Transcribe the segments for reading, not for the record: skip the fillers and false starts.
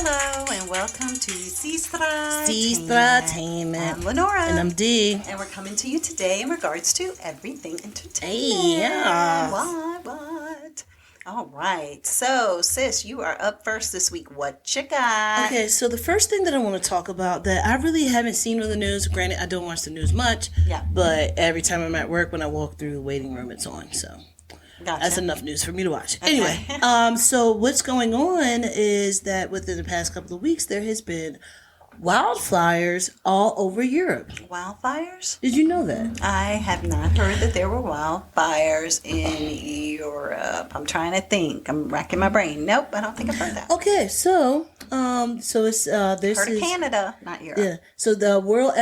Hello and welcome to Sestra-Tainment. I'm Lenora. And I'm Dee. And we're coming to you today in regards to everything entertainment. Hey, yeah. What? All right. So, sis, you are up first this week. What you got? Okay, so the first thing that I want to talk about that I really haven't seen on the news, granted, I don't watch the news much, but every time I'm at work, when I walk through the waiting room, it's on, so... Gotcha. That's enough news for me to watch. Okay. Anyway, so what's going on is that within the past couple of weeks, there has been wildfires all over Europe. Wildfires? Did you know that? I have not heard that there were wildfires in Europe. I'm trying to think. I'm racking my brain. Nope, I don't think I've heard that. Okay, so it's this Heard of is Canada, not Europe. yeah. So the World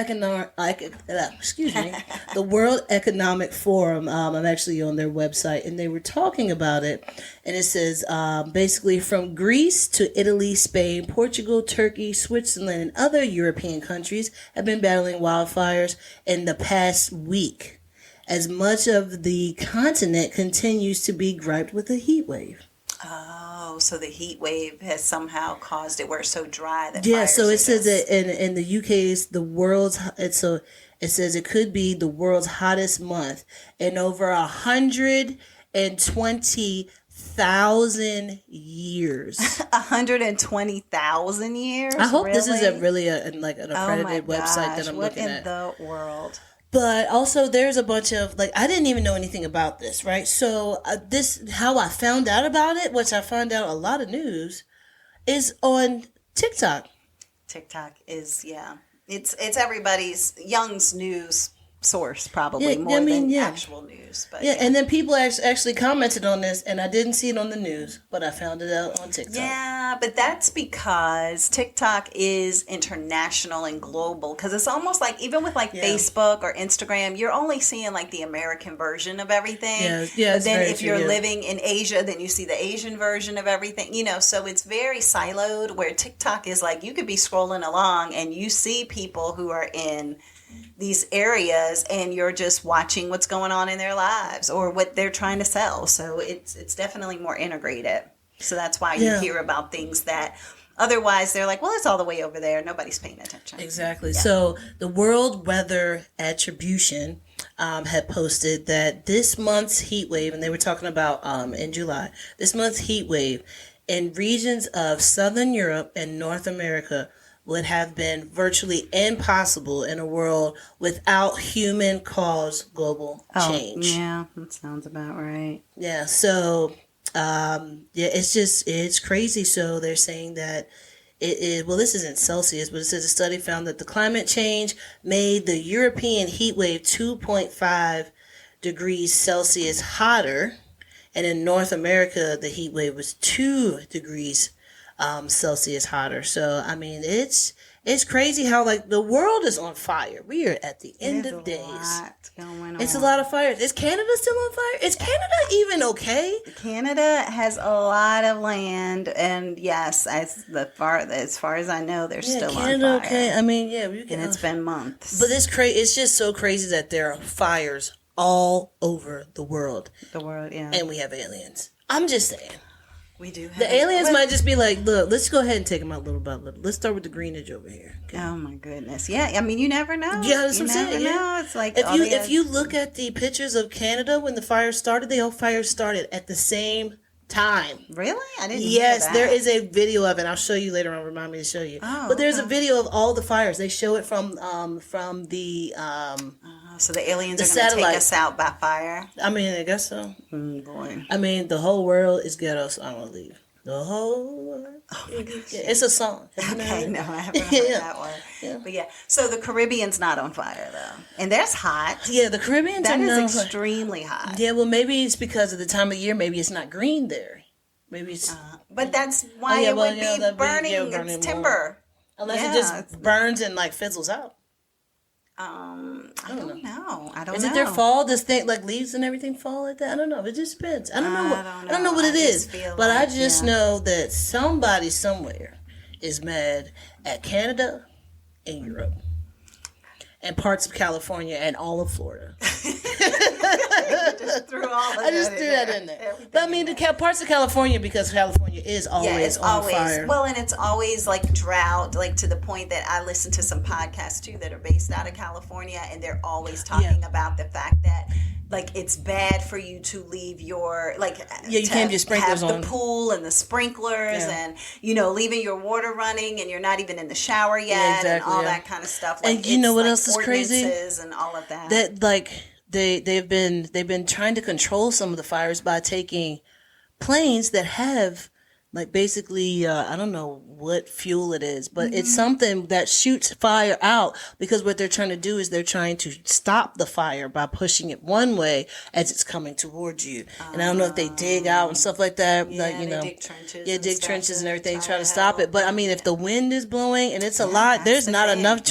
the World Economic Forum. I'm actually on their website, and they were talking about it, and it says basically from Greece to Italy, Spain, Portugal, Turkey, Switzerland, and other European countries have been battling wildfires in the past week, as much of the continent continues to be griped with a heat wave. Oh, so the heat wave has somehow caused it where it's so dry that so it says that in the UK is the world's it says it could be the world's hottest month in over 120,000 years. 120,000 years? I hope really? this is an accredited website that I'm what looking at. What in the world? But also there's a bunch of, I didn't even know anything about this, right? So how I found out about it, which I found out a lot of news, is on TikTok. TikTok is, it's everybody's Young's news source probably more than actual news. But and then people actually commented on this, and I didn't see it on the news, but I found it out on TikTok. Yeah, but that's because TikTok is international and global, because it's almost like, even with Facebook or Instagram, you're only seeing like the American version of everything. Yeah. But then if you're living in Asia, then you see the Asian version of everything, so it's very siloed, where TikTok is like, you could be scrolling along and you see people who are in these areas and you're just watching what's going on in their lives or what they're trying to sell. So it's definitely more integrated. So that's why you hear about things that otherwise they're like, well, it's all the way over there. Nobody's paying attention. Exactly. Yeah. So the World Weather Attribution had posted that this month's heat wave, and they were talking about in July, this month's heat wave in regions of Southern Europe and North America would have been virtually impossible in a world without human-caused global change. Yeah, that sounds about right. Yeah, so, it's crazy. So they're saying that this isn't Celsius, but it says a study found that the climate change made the European heat wave 2.5 degrees Celsius hotter, and in North America, the heat wave was 2 degrees Celsius hotter. So I mean, it's crazy how the world is on fire. We are at the end of days. It's a lot of fires. Is Canada still on fire? Is Canada even okay? Canada has a lot of land, and yes, as far as I know, they're still Canada on fire. Okay. I mean, and it's been months. But it's just so crazy that there are fires all over the world. And we have aliens. I'm just saying. We do have the aliens might just be like, look, let's go ahead and take them out little by little. Let's start with the greenage over here. Okay? Oh my goodness. Yeah, I mean, you never know. Yeah, that's what I'm saying. You never know. It's like if you look at the pictures of Canada when the fire started, the whole fire started at the same time. Really? I didn't Yes, hear that. there is a video of it. I'll show you later on. Remind me to show you. Oh, but there's a video of all the fires. They show it from the so the aliens are going to take us out by fire. I mean, I guess so. Boy. I mean, the whole world is ghetto, so I want to leave. The whole world. Oh my gosh. It's a song. Okay, no, I haven't heard that one. Yeah. But so the Caribbean's not on fire though, and that's hot. Yeah, the Caribbean's extremely hot. Yeah, well, maybe it's because of the time of year. Maybe it's not green there. Maybe it's. But that's why it would be burning. It's timber. Unless it just burns and fizzles out. I don't know. Is it their fall? Does leaves and everything fall like that? I don't know. It just depends. I don't know. I don't know what it is. But I just know that somebody somewhere is mad at Canada and Europe and parts of California and all of Florida. just threw all of I just threw that in there. But I mean, parts of California, because California is always on fire. Well, and it's always like drought, like to the point that I listen to some podcasts too that are based out of California, and they're always talking about the fact that like it's bad for you to leave your you can't just sprinklers have on the pool and the sprinklers and leaving your water running and you're not even in the shower yet and all that kind of stuff. Like, and you know what else is crazy? And all of that. That like they've been trying to control some of the fires by taking planes that have like basically I don't know what fuel it is, but it's something that shoots fire out, because what they're trying to do is they're trying to stop the fire by pushing it one way as it's coming towards you. And I don't know if they dig out and stuff like that, dig trenches. Yeah, dig trenches and everything, try to stop it. But I mean, if the wind is blowing and it's a lot, there's not enough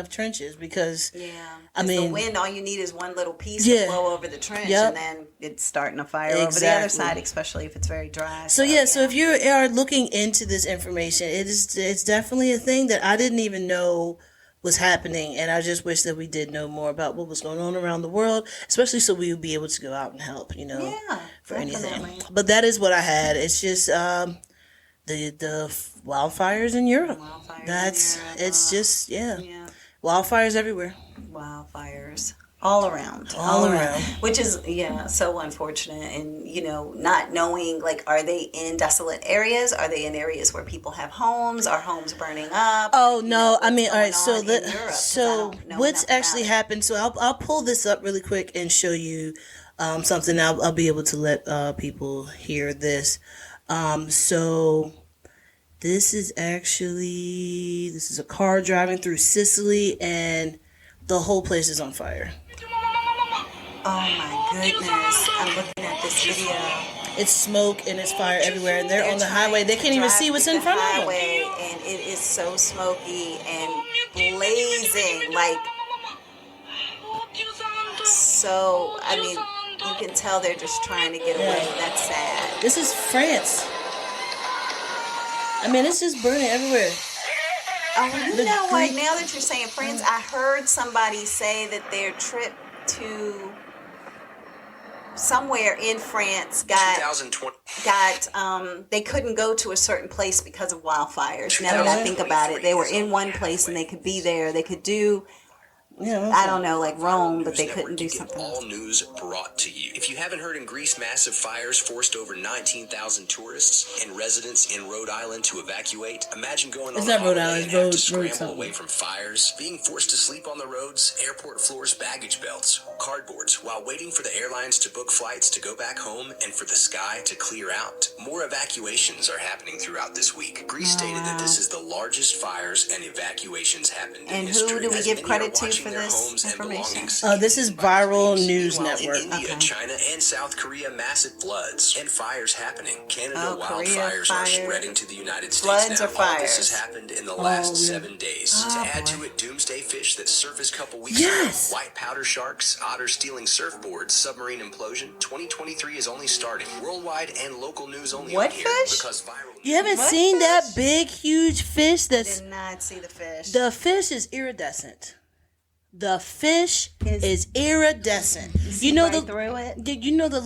trenches, because the wind, all you need is one little piece to blow over the trench, and then it's starting a fire over the other side, especially if it's very dry. So if you are looking into this information, it's definitely a thing that I didn't even know was happening, and I just wish that we did know more about what was going on around the world, especially so we would be able to go out and help, for anything. But that is what I had. It's just the wildfires in Europe. It's just wildfires everywhere. Wildfires all around, which is so unfortunate. And not knowing, like, are they in desolate areas? Are they in areas where people have homes? Are homes burning up? Oh no, I mean, all right. So what's actually happened? So I'll pull this up really quick and show you something. I'll be able to let people hear this. So this is a car driving through Sicily, and the whole place is on fire. Oh my goodness. I'm looking at this video. It's smoke and it's fire everywhere, and they're on the highway. They can't even see what's in front of them. And it is so smoky and blazing. Like, so, I mean, you can tell they're just trying to get away. That's sad. This is France. I mean, it's just burning everywhere. Oh, you know what? Now that you're saying France, I heard somebody say that their trip to somewhere in France they couldn't go to a certain place because of wildfires. Now that I think about it, they were in one place and they could be there. They could do, I don't know, like Rome, but they couldn't do something else. All news brought to you. If you haven't heard, in Greece, massive fires forced over 19,000 tourists and residents in Rhode Island to evacuate. Imagine going on a holiday and have to scramble away from fires, being forced to sleep on the roads, airport floors, baggage belts, cardboards, while waiting for the airlines to book flights to go back home and for the sky to clear out. More evacuations are happening throughout this week. Greece stated that this is the largest fires and evacuations happened in history. And who do we give credit to for this information? This is Viral News Network. In India, China, and South Korea, massive floods and fires happening. Canada, wildfires are spreading to the United States now. All this has happened in the last 7 days. To add to it, doomsday fish that surfaced a couple weeks ago, white powder sharks, otters stealing surfboards, submarine implosion. 2023 is only starting. Worldwide and local news only on here. Fish? Because viral. You haven't seen that big, huge fish? I did not see the fish. The fish is iridescent. The fish is iridescent. You know through it? You know the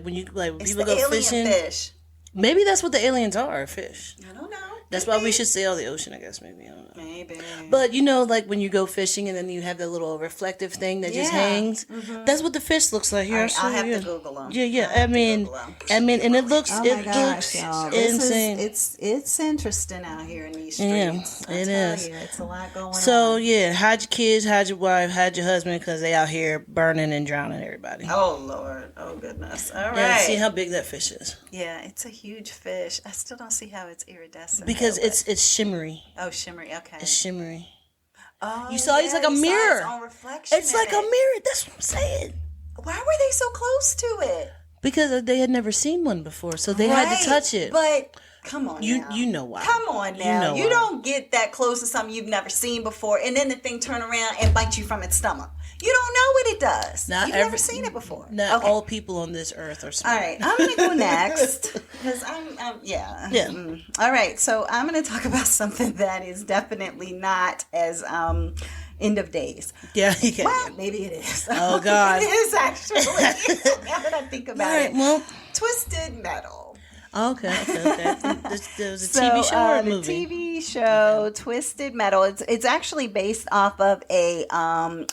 when people go fishing. Fish. Maybe that's what the aliens are, fish. I don't know. That's why we should sail the ocean, I guess. Maybe, I don't know. Maybe. But like when you go fishing and then you have the little reflective thing that just hangs. Mm-hmm. That's what the fish looks like here. I'll have to Google them. Yeah. I mean, and it looks insane. It's interesting out here in these streets. Yeah, it is. It's a lot going on. So hide your kids, hide your wife, hide your husband, because they out here burning and drowning everybody. Oh Lord, oh goodness. All right. Yeah, see how big that fish is. Yeah, it's a huge fish. I still don't see how it's iridescent. Because it's shimmery. Oh, shimmery. Okay. It's shimmery. Oh, you saw it's like a mirror. Its own reflection. It's like a mirror. That's what I'm saying. Why were they so close to it? Because they had never seen one before, so they had to touch it. But come on, you know why? Come on now, you don't get that close to something you've never seen before, and then the thing turn around and bite you from its stomach. You don't know what it does. You've never seen it before. Not all people on this earth are smart. All right, I'm gonna go next because I'm All right, so I'm gonna talk about something that is definitely not as End of Days. Yeah. Well, maybe it is. Oh, God. It is actually. Now that I think about it. Well, Twisted Metal. Okay. There was a TV show or a movie? The TV show Twisted Metal. It's actually based off of a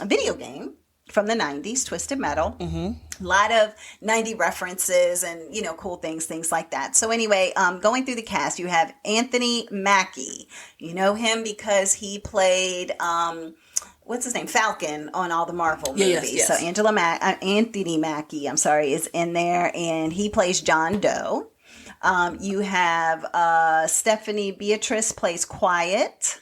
video game from the 90s, Twisted Metal. A lot of 90 references and, cool things like that. So anyway, going through the cast, you have Anthony Mackie. You know him because he played, what's his name? Falcon on all the Marvel movies. Yes. So Anthony Mackie, is in there, and he plays John Doe. You have Stephanie Beatrice plays Quiet.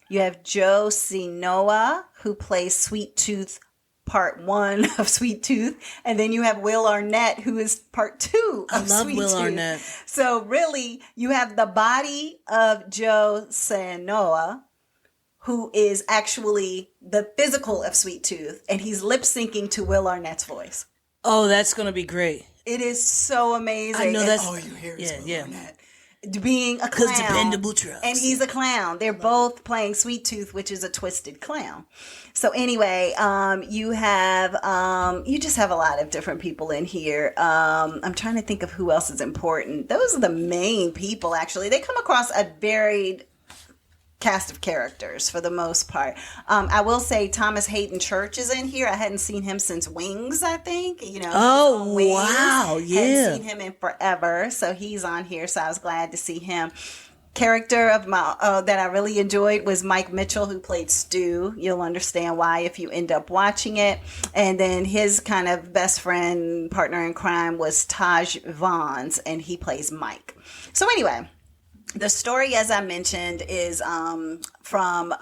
You have Joe Sinoa, who plays Sweet Tooth Part 1 of Sweet Tooth. And then you have Will Arnett, who is Part 2 of Sweet Tooth. I love Will Arnett. So really, you have the body of Joe Sinoa, who is actually the physical of Sweet Tooth, and he's lip syncing to Will Arnett's voice. Oh, that's going to be great. It is so amazing. I know that's... all you hear is Will Arnett being a clown. Dependable trucks. And he's a clown. They're both playing Sweet Tooth, which is a twisted clown. So anyway, you just have a lot of different people in here. I'm trying to think of who else is important. Those are the main people, actually. They come across a varied cast of characters for the most part. I will say Thomas Hayden Church is in here. I hadn't seen him since Wings, I think. Wings. Wow, yeah. Hadn't seen him in forever, so he's on here. So I was glad to see him. Character of that I really enjoyed was Mike Mitchell, who played Stu. You'll understand why if you end up watching it. And then his kind of best friend, partner in crime, was Taj Vaughns, and he plays Mike. So anyway, the story, as I mentioned, is from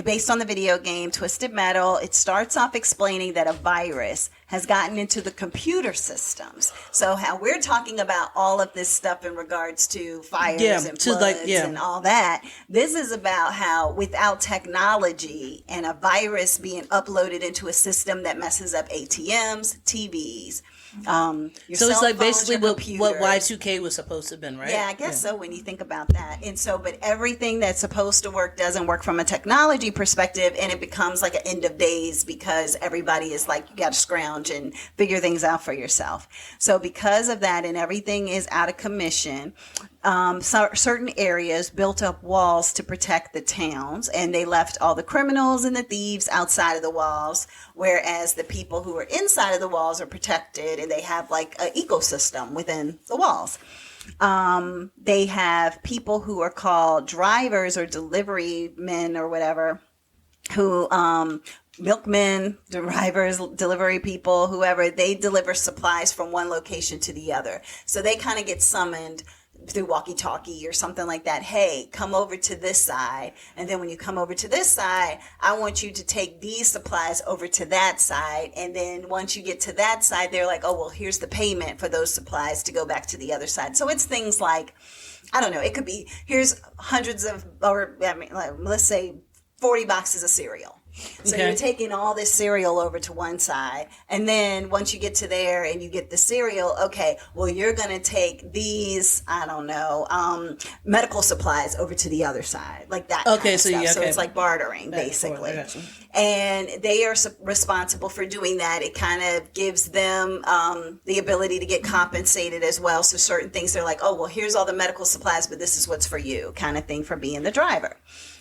based on the video game Twisted Metal. It starts off explaining that a virus has gotten into the computer systems. So how we're talking about all of this stuff in regards to fires and floods and all that. This is about how without technology and a virus being uploaded into a system that messes up ATMs, TVs, so it's like basically what Y2K was supposed to have been, right? Yeah, I guess so when you think about that. And so, but everything that's supposed to work doesn't work from a technology perspective, and it becomes like an end of days because everybody is like, you got to scrounge and figure things out for yourself. So because of that, and everything is out of commission, certain areas built up walls to protect the towns, and they left all the criminals and the thieves outside of the walls, whereas the people who are inside of the walls are protected, and they have like an ecosystem within the walls. They have people who are called drivers or delivery men or whatever, who milkmen, drivers, delivery people, whoever, they deliver supplies from one location to the other. So they kind of get summoned through walkie-talkie or something like that. Hey, come over to this side. And then when you come over to this side, I want you to take these supplies over to that side. And then once you get to that side, they're like, oh, well, here's the payment for those supplies to go back to the other side. So it's things like, I don't know, it could be, here's hundreds of, or I mean, like, let's say 40 boxes of cereal. So you're taking all this cereal over to one side, and then once you get to there and you get the cereal, okay, well, you're going to take these, I don't know, medical supplies over to the other side, like that kind of stuff. So it's like bartering, basically. And they are responsible for doing that. It kind of gives them the ability to get compensated as well. So certain things, they're like, oh, well, here's all the medical supplies, but this is what's for you, kind of thing, for being the driver.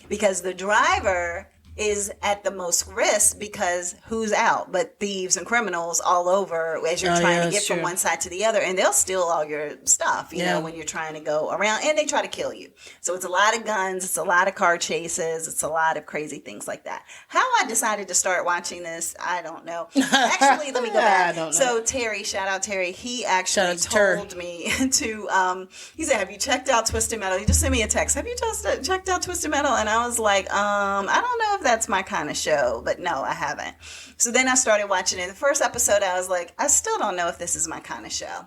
Because the driver is at the most risk, because who's out but thieves and criminals all over as you're trying to get from one side to the other, and they'll steal all your stuff, you know, when you're trying to go around, and they try to kill you. So it's a lot of guns, it's a lot of car chases, it's a lot of crazy things like that. How I decided to start watching this, I don't know. Actually, let me go back. So Terry, shout out Terry, he actually told me to, he said, have you checked out Twisted Metal? He just sent me a text. Have you just checked out Twisted Metal? And I was like, I don't know if that's my kind of show, but no, I haven't. So then I started watching it. The first episode, I was like, I still don't know if this is my kind of show.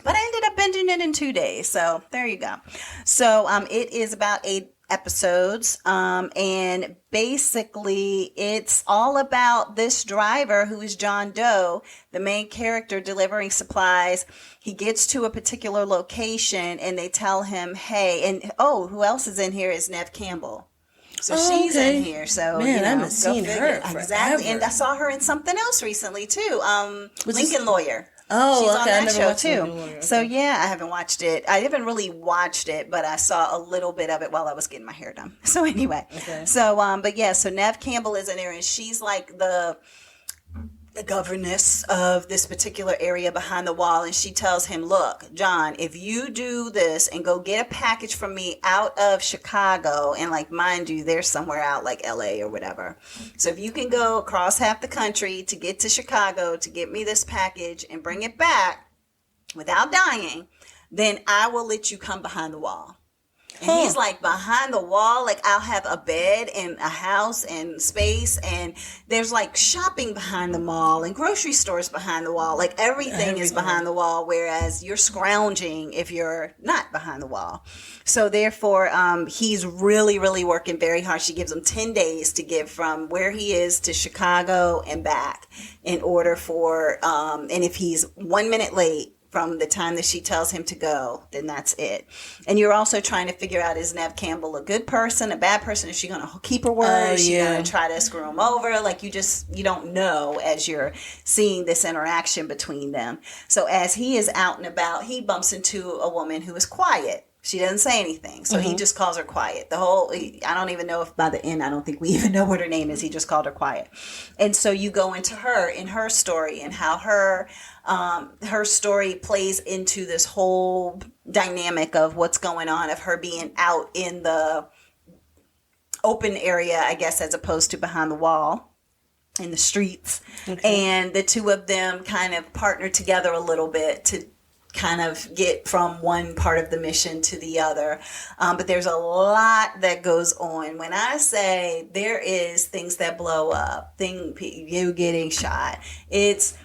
But I ended up binging it in 2 days. So there you go. So it is about 8 episodes. And basically, it's all about this driver who is John Doe, the main character, delivering supplies. He gets to a particular location and they tell him, hey, and who else is in here is Nev Campbell. So she's okay. in here. So Man, I haven't go seen figure. her Exactly. forever. And I saw her in something else recently too. Lincoln Lawyer. Oh, She's okay. on I that never show watched too. Lincoln Lawyer. Okay. So yeah, I haven't watched it. I haven't really watched it, but I saw a little bit of it while I was getting my hair done. So anyway, so but yeah, so Nev Campbell is in there, and she's like the governess of this particular area behind the wall, and she tells him, look, John, if you do this and go get a package from me out of Chicago, and like mind you, they're somewhere out like LA or whatever, so if you can go across half the country to get to Chicago to get me this package and bring it back without dying, then I will let you come behind the wall. And he's like, behind the wall, like I'll have a bed and a house and space, and there's like shopping behind the mall and grocery stores behind the wall. Like everything is behind the wall, whereas you're scrounging if you're not behind the wall. So therefore, he's really, really working very hard. She gives him 10 days to get from where he is to Chicago and back in order for, and if he's 1 minute late from the time that she tells him to go, then that's it. And you're also trying to figure out, is Nev Campbell a good person, a bad person? Is she going to keep her word? Is she going to try to screw him over? Like you don't know as you're seeing this interaction between them. So as he is out and about, he bumps into a woman who is quiet. She doesn't say anything. So he just calls her quiet. I don't even know if by the end, I don't think we even know what her name is. He just called her quiet. And so you go into her in her story and how her story plays into this whole dynamic of what's going on, of her being out in the open area, I guess, as opposed to behind the wall in the streets. And the two of them kind of partner together a little bit to kind of get from one part of the mission to the other. But there's a lot that goes on. When I say there is things that blow up, you getting shot, it's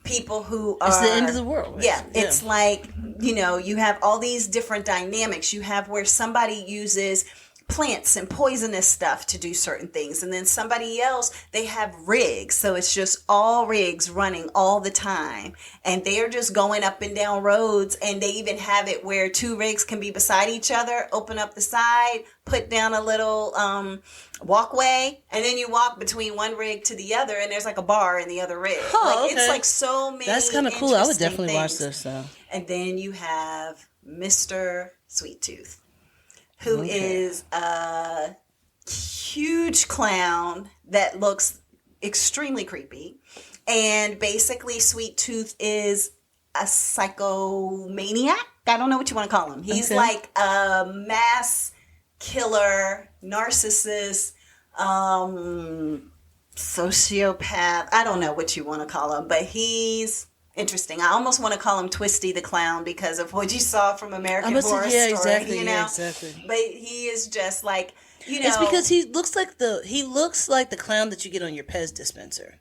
people who are... It's the end of the world. Yeah. It's like, you have all these different dynamics. You have where somebody uses plants and poisonous stuff to do certain things, and then somebody else, they have rigs, so it's just all rigs running all the time, and they're just going up and down roads, and they even have it where two rigs can be beside each other, open up the side, put down a little walkway, and then you walk between one rig to the other, and there's like a bar in the other rig. It's like so many. That's kind of cool. I would definitely watch this though. And then you have Mr. Sweet Tooth, who is a huge clown that looks extremely creepy. And basically, Sweet Tooth is a psychomaniac. I don't know what you want to call him. He's like a mass killer, narcissist, sociopath. I don't know what you want to call him, but he's interesting. I almost want to call him Twisty the Clown because of what you saw from American Horror Story. Exactly. But he is just like, It's because he looks like the clown that you get on your Pez dispenser.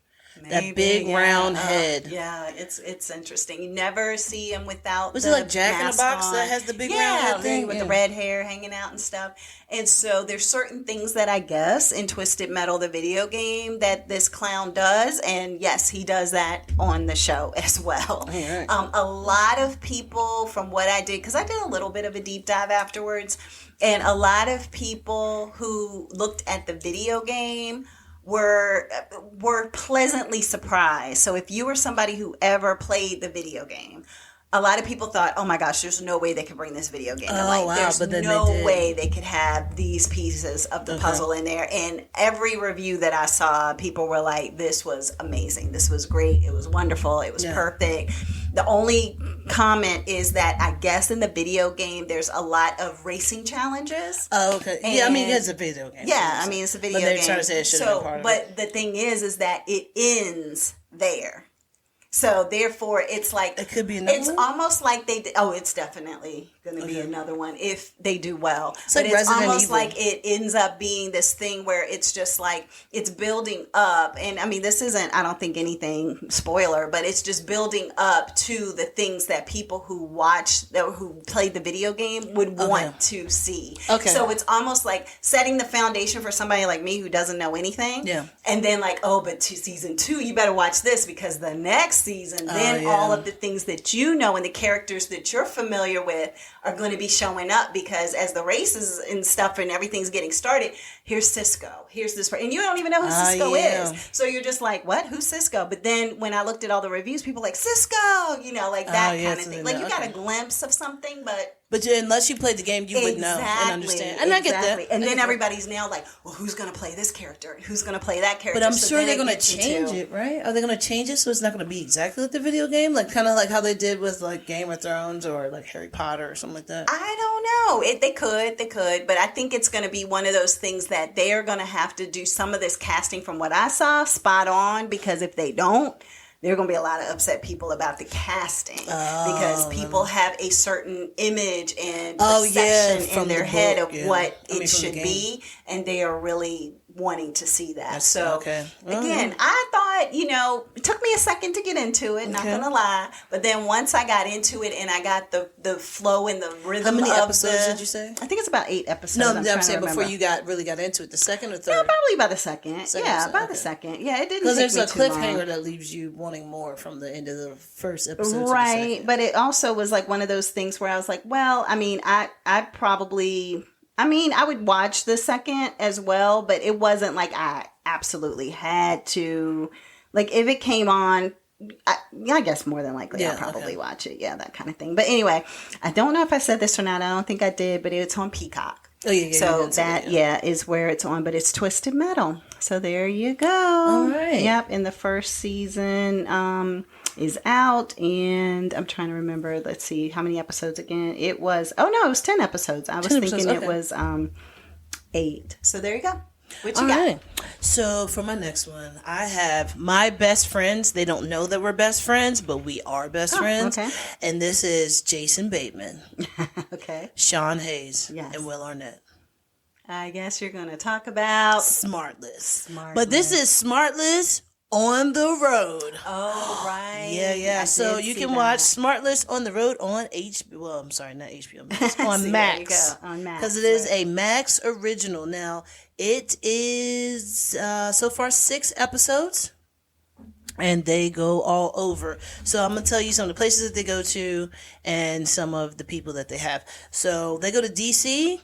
That big round head. It's interesting. You never see him without. Was it like Jack in the Box that has the big round head thing with the red hair hanging out and stuff? And so there's certain things that I guess in Twisted Metal, the video game, that this clown does, and yes, he does that on the show as well. Right. A lot of people, from what I did, because I did a little bit of a deep dive afterwards, and a lot of people who looked at the video game were pleasantly surprised. So if you were somebody who ever played the video game, a lot of people thought, oh my gosh, there's no way they could bring this video game to life. There's no way they could have these pieces of the puzzle in there. And every review that I saw, people were like, this was amazing. This was great. It was wonderful. It was perfect. The only comment is that I guess in the video game, there's a lot of racing challenges. Oh, okay. And, it's a video game. Yeah, it's a video game. But they're trying to say it shouldn't be part of it. But the thing is that it ends there. So therefore, it's like it could be another it's one? Almost like it's definitely going to be another one if they do well. It's like it's Resident almost Evil. like it ends up being this thing where it's just like it's building up, and this isn't, I don't think, anything spoiler, but it's just building up to the things that people who who played the video game would want to see. Okay. So it's almost like setting the foundation for somebody like me who doesn't know anything. Yeah. And then but to season 2, you better watch this because the next season, then all of the things that you know and the characters that you're familiar with are going to be showing up, because as the races and stuff and everything's getting started, here's Cisco, here's this, and you don't even know who Cisco is. So you're just like, what? Who's Cisco? But then when I looked at all the reviews, people like, Cisco, like that kind of thing. Like you got a glimpse of something, but unless you played the game, you would know and understand. And I get that. And then everybody's now like, well, who's going to play this character? Who's going to play that character? But I'm sure they're going to change it, right? Are they going to change it so it's not going to be exactly like the video game? Like kind of like how they did with like Game of Thrones or like Harry Potter or something like that? I don't know. They could. But I think it's going to be one of those things that they are going to have to do some of this casting, from what I saw, spot on. Because if they don't, there are going to be a lot of upset people about the casting, because people have a certain image and perception in their head of what it should be, and they are really wanting to see that. Again, I thought, it took me a second to get into it, not gonna lie, but then once I got into it and I got the flow and the rhythm. How many episodes did you say? I think it's about 8 episodes. No, I'm saying before you really got into it, the second or third? Yeah, probably about the second. The second. Yeah, it didn't. Because there's a cliffhanger that leaves you wanting more from the end of the first episode. Right, but it also was like one of those things where I was like, well, I mean, I would watch the second as well, but it wasn't like I absolutely had to. Like, if it came on, I guess more than likely I'll probably watch it. Yeah, that kind of thing. But anyway, I don't know if I said this or not. I don't think I did, but it's on Peacock. Oh, yeah. So that is where it's on, but it's Twisted Metal. So there you go. All right. Yep, and the first season is out, and I'm trying to remember. Let's see, how many episodes again? It was 10 episodes. I was thinking it was 8. So there you go. What you got? Right. So for my next one, I have my best friends. They don't know that we're best friends, but we are best friends. Okay. And this is Jason Bateman. Okay. Sean Hayes. Yes. And Will Arnett. I guess you're going to talk about Smartless. But this is Smartless On The Road. Oh, right. Yeah. So you can watch Smartless On The Road on HBO. Well, I'm sorry, not HBO. It's on Max. On Max. Because it is a Max original. Now, it is so far 6 episodes. And they go all over. So I'm going to tell you some of the places that they go to and some of the people that they have. So they go to DC.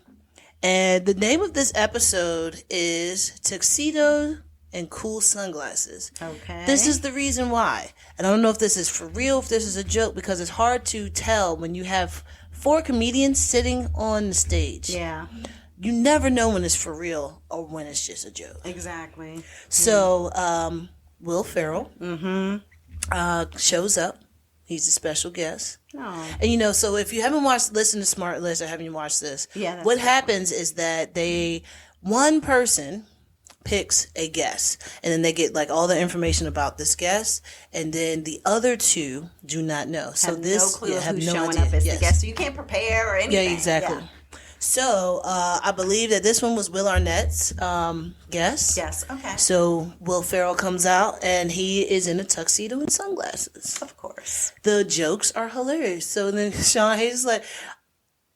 And the name of this episode is Tuxedo and Cool Sunglasses. Okay. This is the reason why. And I don't know if this is for real, if this is a joke, because it's hard to tell when you have 4 comedians sitting on the stage. Yeah. You never know when it's for real or when it's just a joke. Exactly. So, Will Ferrell shows up. He's a special guest. Oh. And so if you haven't listened to Smartless or haven't watched this, what happens is that one person picks a guest, and then they get like all the information about this guest, and then the other 2 do not know. So have no clue who's showing up as the guest. So you can't prepare or anything. Yeah, exactly. Yeah. So, I believe that this one was Will Arnett's guest. Yes, okay. So, Will Ferrell comes out, and he is in a tuxedo and sunglasses. Of course. The jokes are hilarious. So, then Sean Hayes is like,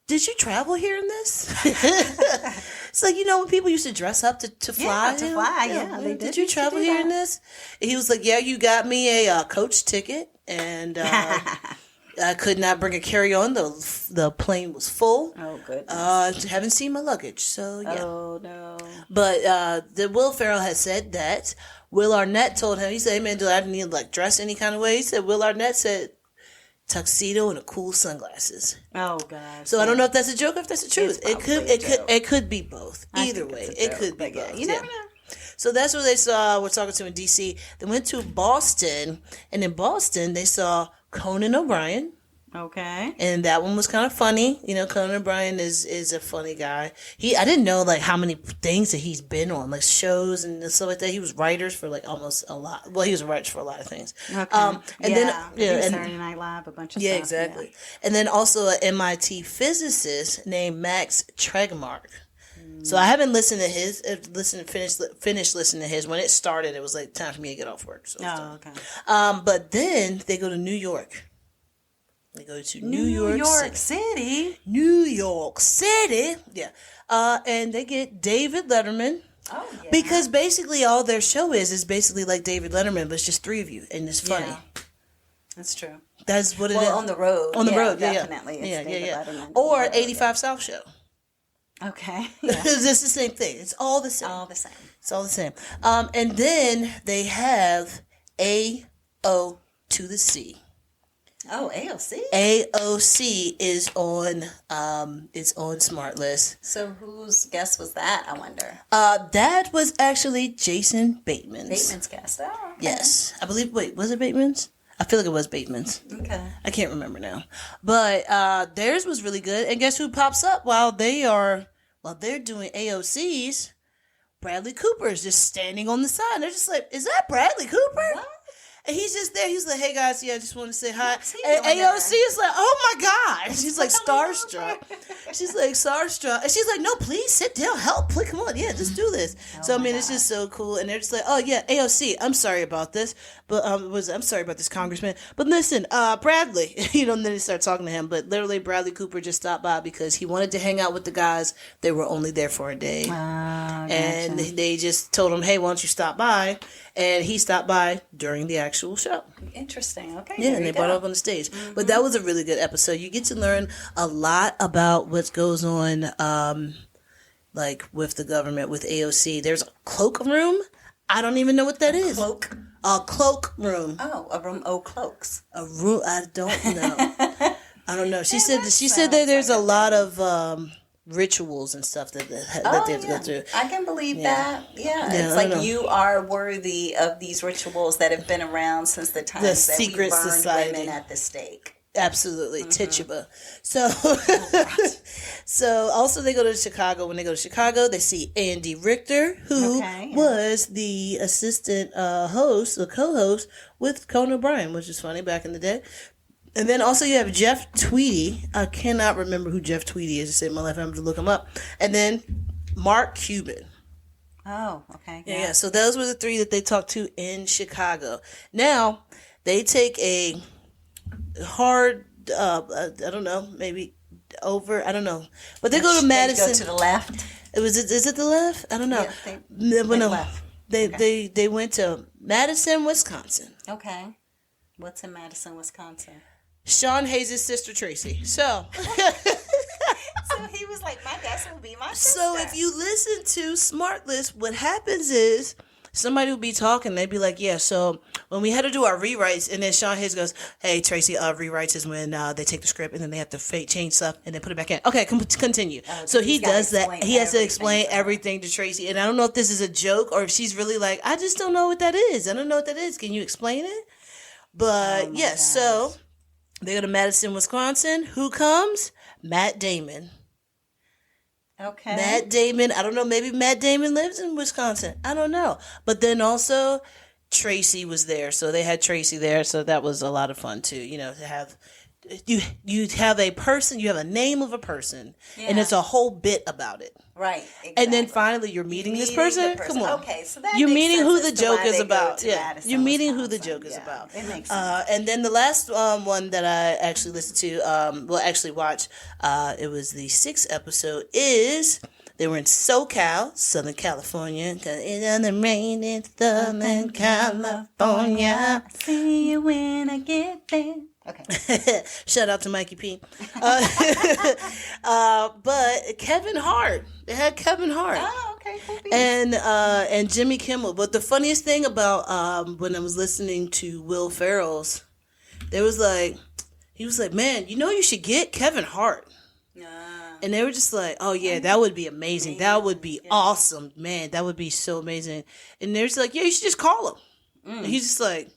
did you travel here in this? It's like, when people used to dress up to fly. Yeah, to fly, yeah. They did you travel here in this? And he was like, yeah, you got me a coach ticket, and... I could not bring a carry-on. The plane was full. Oh, goodness. Haven't seen my luggage, so yeah. Oh, no. But the Will Ferrell had said that. Will Arnett told him, he said, hey, man, do I need to, dress any kind of way? He said, Will Arnett said, tuxedo and a cool sunglasses. Oh, God. So I don't know if that's a joke or if that's the truth. It could be both. Either way, it could be both. You never know. So that's what they saw. We're talking to in D.C. They went to Boston, and in Boston, they saw Conan O'Brien. Okay. And that one was kind of funny. Conan O'Brien is a funny guy. I didn't know how many things that he's been on, like shows and stuff like that. He was writers for almost a lot. Well, he was a writer for a lot of things. Okay. And Saturday Night Live, a bunch of stuff. Yeah, exactly. Yeah. And then also an MIT physicist named Max Tegmark. So I haven't listened to his. Finished listening to his. When it started, it was time for me to get off work. So okay. But then they go to New York. They go to New York City. New York City. Yeah. And they get David Letterman. Oh, yeah. Because basically all their show is basically like David Letterman, but it's just 3 of you, and it's funny. That's true. That's what it is. Well, on the road. On the road, definitely. Yeah, It's yeah, David yeah. Letterman. Or 85 South Show. Okay. It's just the same thing. It's all the same. All the same. It's all the same. And then they have AO to the C. Oh, AOC. AOC is on Smartless. So whose guess was that? I wonder. That was actually Jason Bateman's. Bateman's guest. Oh, okay. Yes, I believe. Wait, was it Bateman's? I feel like it was Bateman's. Okay. I can't remember now, but theirs was really good. And guess who pops up while they're doing AOC's? Bradley Cooper is just standing on the side. They're just like, is that Bradley Cooper? What? And he's just there. He's like, hey guys, yeah, I just want to say hi. What's he And doing AOC there? is like, oh my God. She's like starstruck. She's like starstruck. And she's like, no, please sit down. Help. Please, come on. Yeah, just do this. So, I mean, it's just so cool. And they're just like, oh yeah, AOC, I'm sorry about this. But I'm sorry about this, Congressman. But listen, Bradley, and then they start talking to him. But literally, Bradley Cooper just stopped by because he wanted to hang out with the guys. They were only there for a day. And they just told him, hey, why don't you stop by? And he stopped by during the actual show. Interesting. Okay. Yeah, and they brought it up on the stage. Mm-hmm. But that was a really good episode. You get to learn a lot about what goes on, like with the government, with AOC. There's a cloak room. I don't even know what that is. Cloak. A cloak room. Oh, a room. Oh, cloaks. A room. I don't know. I don't know. She said that there's a lot of rituals and stuff that they have to go through. I can believe that. Yeah, it's like you are worthy of these rituals that have been around since the times that secret we burned society. women at the stake. Absolutely, Tituba. So, so also they go to Chicago. When they go to Chicago, they see Andy Richter, who was the assistant host, the co-host with Conan O'Brien, which is funny back in the day. And then also you have Jeff Tweedy. I cannot remember who Jeff Tweedy is to save my life. I'm going to look him up. And then Mark Cuban. Oh, okay. Yeah. So those were the three that they talked to in Chicago. Now, they take a hard, I don't know, maybe over, I don't know. But they go to Madison. They go to the left. Is it the left? I don't know. Yeah, left. They went to Madison, Wisconsin. Okay. What's in Madison, Wisconsin? Sean Hayes' sister, Tracy. So he was like, my guess will be my sister. So if you listen to Smartless, what happens is somebody will be talking. They'd be like, yeah, so when we had to do our rewrites, and then Sean Hayes goes, hey, Tracy, rewrites is when they take the script and then they have to change stuff and then put it back in. Okay, continue. So he does that. He has to explain everything to Tracy. And I don't know if this is a joke or if she's really like, I just don't know what that is. I don't know what that is. Can you explain it? But yes, so they go to Madison, Wisconsin. Who comes? Matt Damon. Okay. Matt Damon. I don't know. Maybe Matt Damon lives in Wisconsin. I don't know. But then also Tracy was there. So they had Tracy there. So that was a lot of fun too. To have you have a person, you have a name of a person, and it's a whole bit about it. Right. Exactly. And then finally you're meeting this person. Come on. Okay, so that you're makes meeting sense who as the to joke why is they about. go to Yeah. Madison, You're meeting who the Wisconsin. joke is about. It makes sense. And then the last one that I actually listened to, actually watched, it was the 6th episode, is they were in SoCal, Southern California. It's on the rain in Southern California. See you when I get there. Okay. Shout out to Mikey P. But Kevin Hart. They had Kevin Hart. Oh, okay. Cool. And Jimmy Kimmel. But the funniest thing about when I was listening to Will Ferrell's, he was like, man, you should get Kevin Hart. And they were just like, oh yeah, that would be amazing. That would be awesome, man. That would be so amazing. And they're just like, yeah, you should just call him. And he's just like,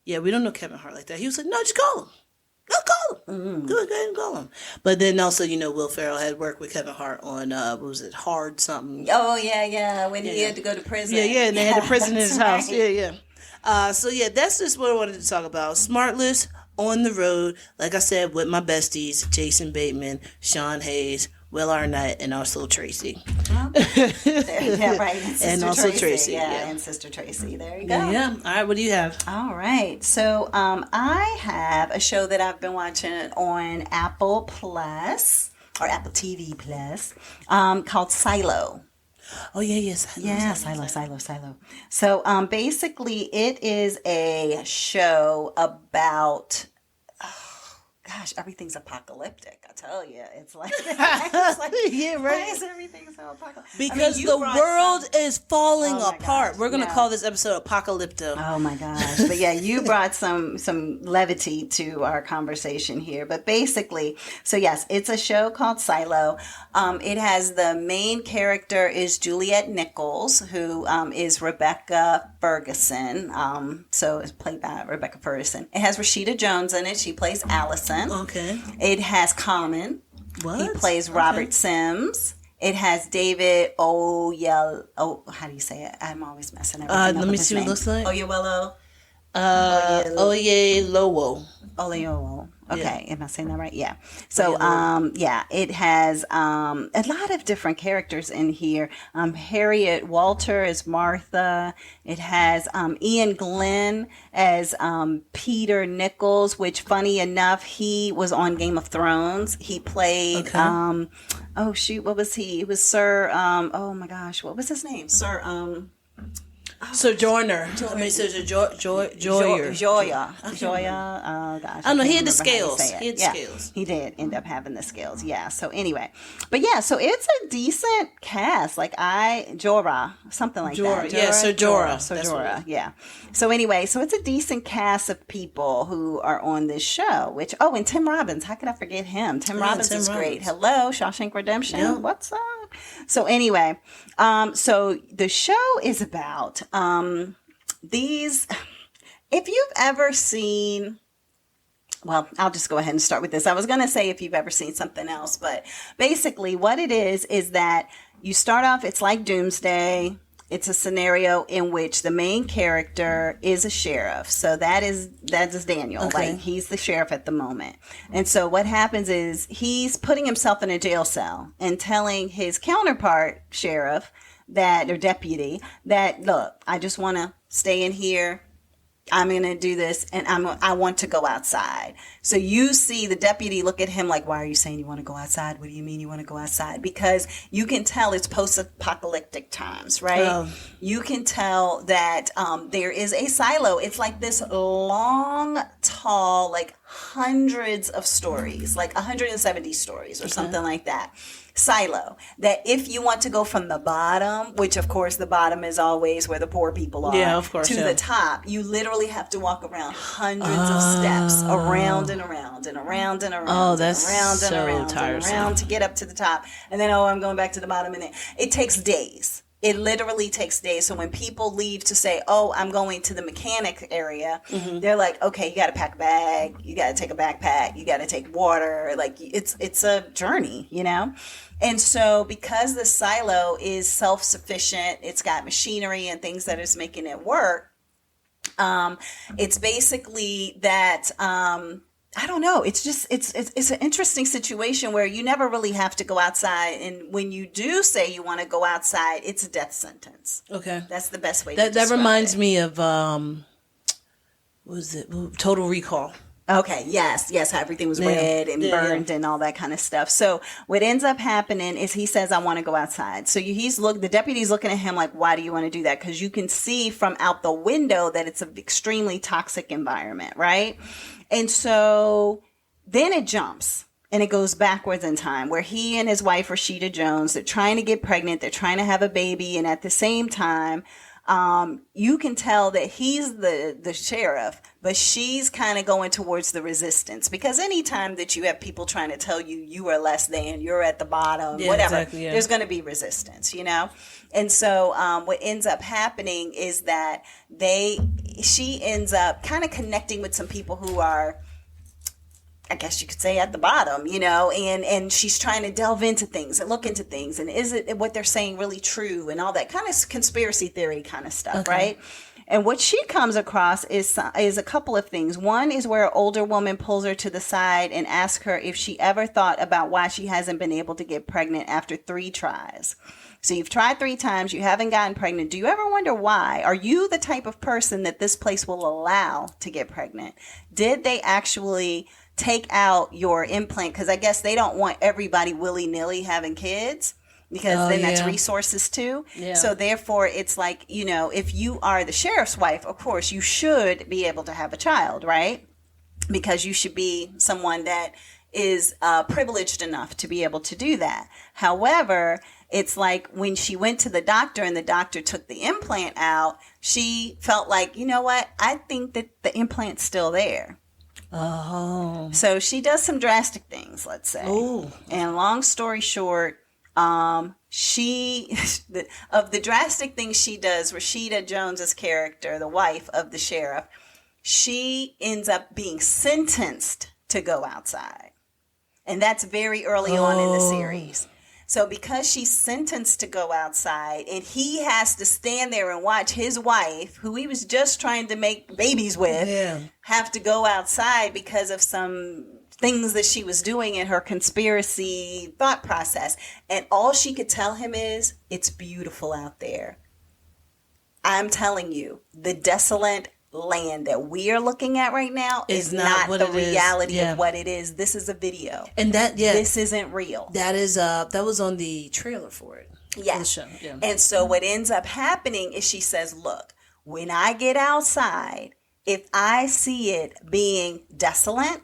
yeah, we don't know Kevin Hart like that. He was like, no, just call him. No, call him. Go ahead and call him. But then also, Will Ferrell had worked with Kevin Hart on, what was it, Hard something? Oh, yeah. When he had to go to prison. Yeah, and they had a prison in his house. Yeah. So yeah, that's just what I wanted to talk about. Smartless, On the Road, like I said, with my besties, Jason Bateman, Sean Hayes, Will Arnett, and also Tracy. Yeah, right. And also Tracy. Yeah, and Sister Tracy. There you go. Yeah. All right, what do you have? All right. So I have a show that I've been watching on Apple Plus or Apple TV Plus called Silo. Oh yeah. Silo. So basically, it is a show about. Gosh, everything's apocalyptic. I tell you, it's like, Yeah, right. Why is everything so apocalyptic? Because the world is falling Oh my apart. gosh, We're gonna yeah. call this episode Apocalypto. Oh my gosh. But yeah, you brought some levity to our conversation here. But basically, so yes, it's a show called Silo. It has the main character is Juliet Nichols, who is Rebecca Ferguson. So it's played by Rebecca Ferguson. It has Rashida Jones in it. She plays Allison. Okay. It has Common. What? He plays Robert Sims. It has David how do you say it? I'm always messing everything up. Let me see what it looks like. Oyewelo. Oyelowo. Oleolo. Okay, Yeah. am I saying that right? Yeah. So, it has a lot of different characters in here. Harriet Walter as Martha. It has Ian Glenn as Peter Nichols, which, funny enough, he was on Game of Thrones. He played, what was he? It was Sir, oh my gosh, what was his name? Sojourner. I mean, Joyer. Joya. Oh gosh. I don't know. He had the can't remember how you scales. say it. He had Yeah, scales. He did end up having the scales. Yeah. So anyway, but yeah, so it's a decent cast. Like something like that. Yeah, Sojora. That's Sojora. what Yeah. So anyway, so it's a decent cast of people who are on this show. Which and Tim Robbins. How could I forget him? Tim Robbins is great. Hello, Shawshank Redemption. Yeah. What's up? So anyway, so the show is about these. If you've ever seen, well, I'll just go ahead and start with this. I was going to say if you've ever seen something else, but basically what it is that you start off, it's like Doomsday. It's a scenario in which the main character is a sheriff. So that is Daniel. Okay. Like, he's the sheriff at the moment. And so what happens is he's putting himself in a jail cell and telling his counterpart sheriff or deputy that, look, I just want to stay in here. I'm going to do this, and I want to go outside. So you see the deputy look at him like, why are you saying you want to go outside? What do you mean you want to go outside? Because you can tell it's post-apocalyptic times, right? Oh. You can tell that there is a silo. It's like this long, tall, like hundreds of stories, like 170 stories or something like that. Silo, that if you want to go from the bottom, which of course the bottom is always where the poor people are, yeah, of course, to the top, you literally have to walk around hundreds of steps, around and around and around and around. Oh, that's and around so and around tiresome. and around to get up to the top. And then, I'm going back to the bottom. And then it takes days. It literally takes days. So when people leave to say, I'm going to the mechanic area, they're like, okay, you got to pack a bag. You got to take a backpack. You got to take water. Like, it's a journey, And so because the silo is self-sufficient, it's got machinery and things that is making it work. It's basically that, I don't know. It's just, it's an interesting situation where you never really have to go outside. And when you do say you want to go outside, it's a death sentence. Okay. That's the best way to That describe reminds it. me of, what was it? Total Recall. Okay, yes, how everything was red and burned and all that kind of stuff. So what ends up happening is he says, I want to go outside. So the deputy's looking at him like, why do you want to do that? Because you can see from out the window that it's an extremely toxic environment, right? And so then it jumps and it goes backwards in time where he and his wife, Rashida Jones, they're trying to get pregnant. They're trying to have a baby. And at the same time, you can tell that he's the sheriff, but she's kind of going towards the resistance, because anytime that you have people trying to tell you are less than, you're at the bottom, whatever, exactly, yeah. There's going to be resistance, And so what ends up happening is that she ends up kind of connecting with some people who are, I guess you could say, at the bottom, and she's trying to delve into things and look into things. And is it what they're saying really true and all that kind of conspiracy theory kind of stuff, Okay. right? And what she comes across is a couple of things. One is where an older woman pulls her to the side and asks her if she ever thought about why she hasn't been able to get pregnant after 3 tries. So you've tried 3 times, you haven't gotten pregnant. Do you ever wonder why? Are you the type of person that this place will allow to get pregnant? Did they actually take out your implant? Because I guess they don't want everybody willy-nilly having kids. because then that's resources too. Yeah. So therefore, it's like, if you are the sheriff's wife, of course, you should be able to have a child, right? Because you should be someone that is privileged enough to be able to do that. However, it's like when she went to the doctor and the doctor took the implant out, she felt like, you know what? I think that the implant's still there. Oh. So she does some drastic things, let's say. Oh. And long story short, she of the drastic things she does, Rashida Jones's character, the wife of the sheriff, she ends up being sentenced to go outside. And that's very early on in the series. So because she's sentenced to go outside and he has to stand there and watch his wife, who he was just trying to make babies with, have to go outside because of some things that she was doing in her conspiracy thought process. And all she could tell him is, it's beautiful out there. I'm telling you, the desolate land that we are looking at right now is not the reality of what it is. This is a video. And this isn't real. That is that was on the trailer for it. Yes. Show. Yeah. And so what ends up happening is she says, look, when I get outside, if I see it being desolate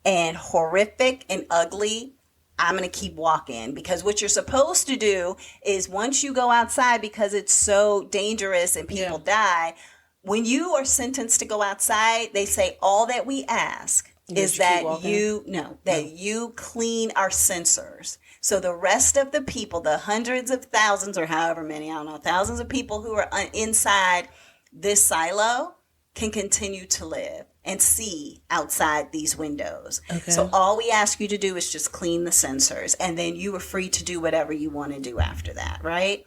and horrific and ugly, I'm going to keep walking, because what you're supposed to do is once you go outside, because it's so dangerous and people die, when you are sentenced to go outside, they say all that we ask is that you clean our sensors. So the rest of the people, the hundreds of thousands or however many, I don't know, thousands of people who are inside this silo can continue to live and see outside these windows. Okay. So all we ask you to do is just clean the sensors, and then you are free to do whatever you want to do after that, right?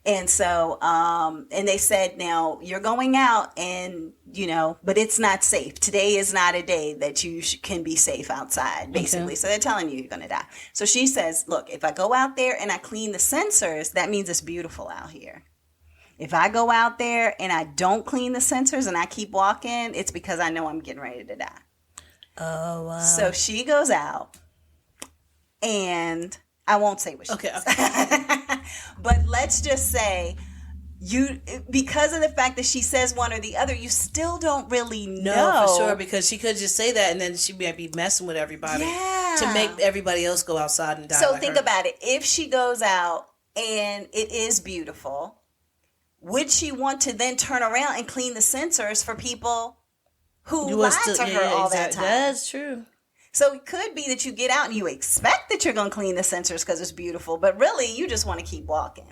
And so, and they said, now you're going out and, but it's not safe. Today is not a day that you can be safe outside, basically. Okay. So they're telling you you're going to die. So she says, look, if I go out there and I clean the sensors, that means it's beautiful out here. If I go out there and I don't clean the sensors and I keep walking, it's because I know I'm getting ready to die. Oh, wow. So she goes out, and I won't say what she says. But let's just say, because of the fact that she says one or the other, you still don't really know. No, for sure, because she could just say that and then she might be messing with everybody to make everybody else go outside and die. So think about it. If she goes out and it is beautiful, would she want to then turn around and clean the sensors for people who lied to her all that time? That's true. So it could be that you get out and you expect that you're going to clean the sensors because it's beautiful, but really you just want to keep walking.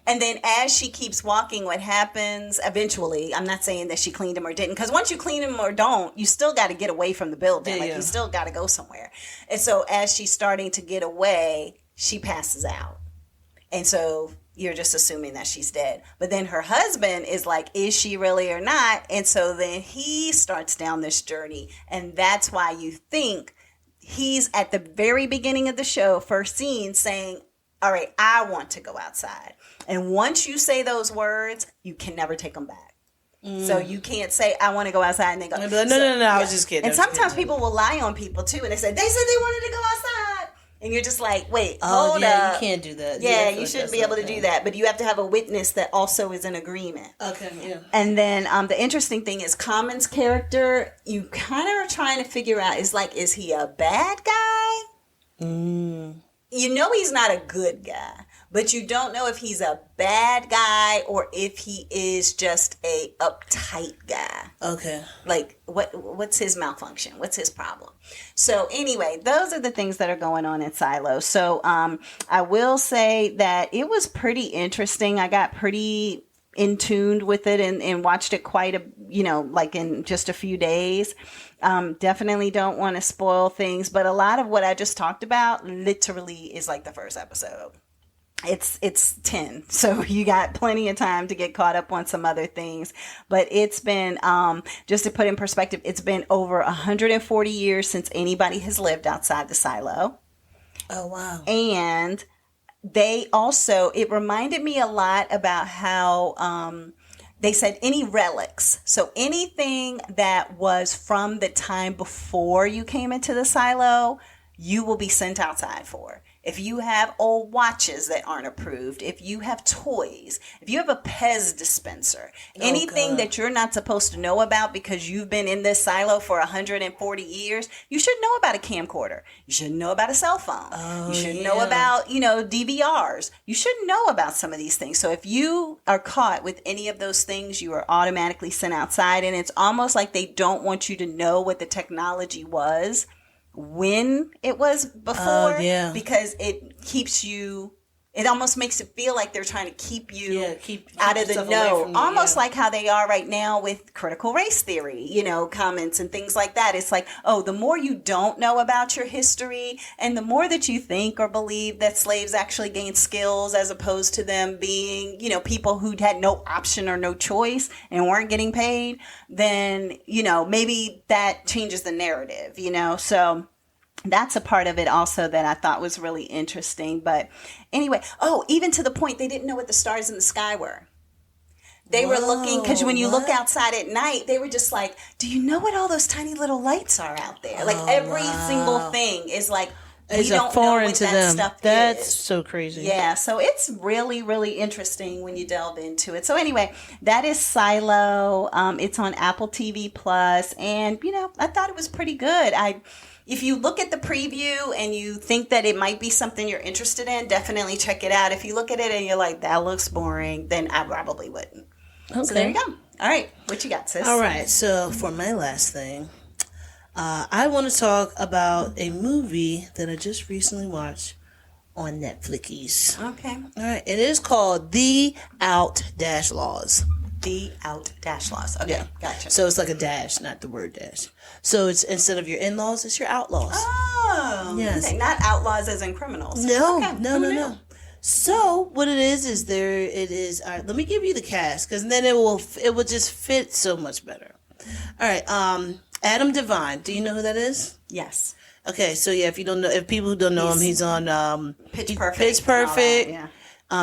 And then as she keeps walking, what happens eventually, I'm not saying that she cleaned them or didn't, because once you clean them or don't, you still got to get away from the building. You still got to go somewhere. And so as she's starting to get away, she passes out. And so you're just assuming that she's dead. But then her husband is like, is she really or not? And so then he starts down this journey. And that's why you think he's at the very beginning of the show, first scene, saying, all right, I want to go outside. And once you say those words, you can never take them back. So you can't say, I want to go outside, and they go, no, I was just kidding. And sometimes people will lie on people too, and they said they wanted to go outside. And you're just like, wait, hold up. You can't do that. Yeah, you shouldn't be able to do that. But you have to have a witness that also is in agreement. Okay, yeah. And then the interesting thing is Common's character, you kind of are trying to figure out, is he a bad guy? You know he's not a good guy. But you don't know if he's a bad guy or if he is just a uptight guy. Okay. Like, what's his malfunction? What's his problem? So anyway, those are the things that are going on in Silo. So I will say that it was pretty interesting. I got pretty in tuned with it and watched it quite like in just a few days. Definitely don't want to spoil things, but a lot of what I just talked about literally is like the first episode. It's 10, so you got plenty of time to get caught up on some other things. But it's been, just to put in perspective, it's been over 140 years since anybody has lived outside the silo. Oh, wow. And it reminded me a lot about how they said any relics. So anything that was from the time before you came into the silo, you will be sent outside for. if you have old watches that aren't approved, if you have toys, if you have a Pez dispenser, anything that you're not supposed to know about because you've been in this silo for 140 years, you should know about a camcorder. You should know about a cell phone. You should know about, DVRs. You should know about some of these things. So if you are caught with any of those things, you are automatically sent outside. And it's almost like they don't want you to know what the technology was when it was before, because it keeps you, it almost makes it feel like they're trying to keep you keep out of the know, almost like how they are right now with critical race theory, comments and things like that. It's like, oh, the more you don't know about your history and the more that you think or believe that slaves actually gained skills as opposed to them being, people who had no option or no choice and weren't getting paid, then, maybe that changes the narrative, so that's a part of it also that I thought was really interesting. But anyway, even to the point they didn't know what the stars in the sky were. They were looking, because when you look outside at night, they were just like, do you know what all those tiny little lights are out there? Like every single thing is like, we don't know what that stuff is. That's so crazy. Yeah, so it's really, really interesting when you delve into it. So anyway, that is Silo. It's on Apple TV Plus, and I thought it was pretty good. If you look at the preview and you think that it might be something you're interested in, definitely check it out. If you look at it and you're like, that looks boring, then I probably wouldn't. Okay. So there you go. All right. What you got, sis? All right. So for my last thing, I want to talk about a movie that I just recently watched on Netflix. Okay. All right. It is called The Out-Laws. The Out-Laws. Okay. Yeah. Gotcha. So it's like a dash, not the word dash. So it's instead of your in-laws, it's your outlaws. Oh. Yes. Okay. Not outlaws as in criminals. No. Okay. No. So what it is all right, let me give you the cast, because then it will just fit so much better. All right. Adam Devine. Do you know who that is? Yes. Okay. So yeah, if people who don't know him, he's on Pitch Perfect. Pitch Perfect. Yeah.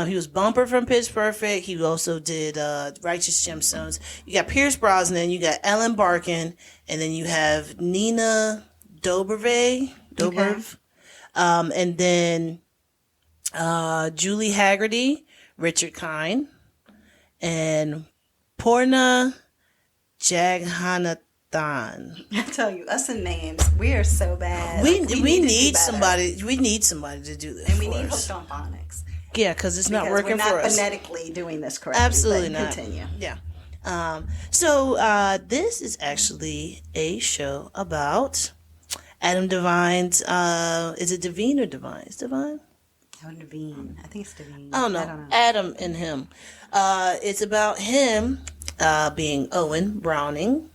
He was Bumper from Pitch Perfect. He also did Righteous Gemstones. You got Pierce Brosnan. You got Ellen Barkin. And then you have Nina Dobrev. Okay. And then Julie Haggerty, Richard Kind, and Porna Jagannathan. I tell you, us and names, we are so bad. We need somebody. We need somebody to do this, and we need hooked on phonics. Yeah, because it's not working for us. We're not phonetically doing this correctly. Absolutely not. Continue. Yeah. So this is actually a show about Adam Devine's. Is it Devine or Devine? It's Devine. Devine. I think it's Devine. Oh no, I don't know. Adam and him. It's about him being Owen Browning.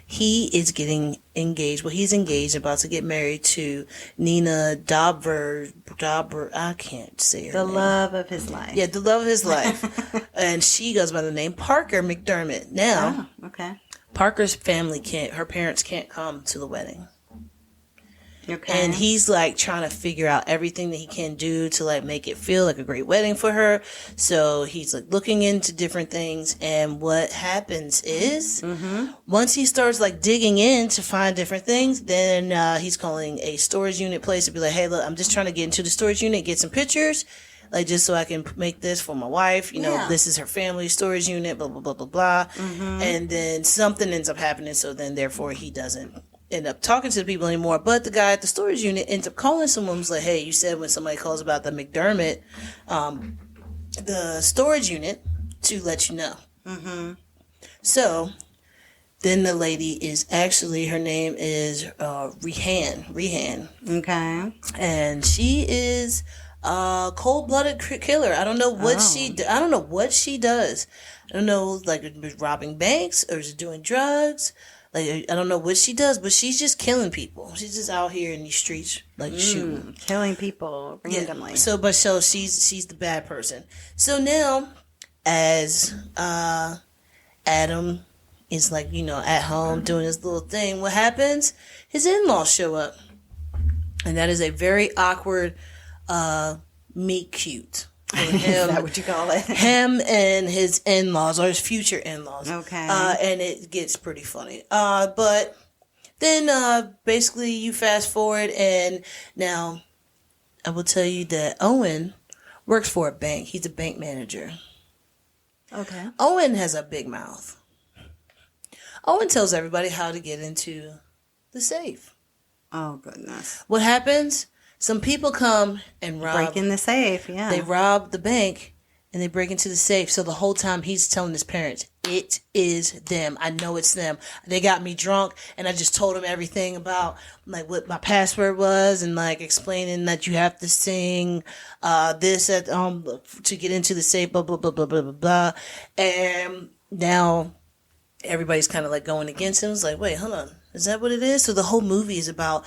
He is getting engaged. Well, he's engaged, about to get married to Nina Dobber. I can't say her name. The love of his life. Yeah, the love of his life. And she goes by the name Parker McDermott. Now, okay. Parker's family her parents can't come to the wedding. Okay. And he's like trying to figure out everything that he can do to like make it feel like a great wedding for her. So he's like looking into different things. And what happens is once he starts like digging in to find different things, then he's calling a storage unit place to be like, hey, look, I'm just trying to get into the storage unit, get some pictures, like just so I can make this for my wife. This is her family storage unit, blah, blah, blah, blah, blah. And then something ends up happening. So then therefore he doesn't end up talking to the people anymore, but the guy at the storage unit ends up calling someone who's like, hey, you said when somebody calls about the McDermott, the storage unit, to let you know. So then the lady is actually, her name is Rehan. Okay. And she is a cold-blooded killer. I don't know what I don't know what she does. I don't know, like, robbing banks or is doing drugs. Like, I don't know what she does, but she's just killing people. She's just out here in these streets, like, shooting. Killing people randomly. Yeah. So she's the bad person. So now, as Adam is, like, at home doing his little thing, what happens? His in-laws show up. And that is a very awkward meet cute. Him, is that what you call it? Him and his in-laws, or his future in-laws. Okay. And it gets pretty funny. But then basically you fast forward, and now I will tell you that Owen works for a bank. He's a bank manager. Okay. Owen has a big mouth. Owen tells everybody how to get into the safe. Oh, goodness. What happens? Some people come and Break in the safe, yeah. They rob the bank and they break into the safe. So the whole time he's telling his parents, it is them. I know it's them. They got me drunk and I just told them everything about like what my password was and like explaining that you have to sing this at to get into the safe, blah, blah, blah, blah, blah, blah, blah. And now everybody's kind of like going against him. It's like, wait, hold on. Is that what it is? So the whole movie is about,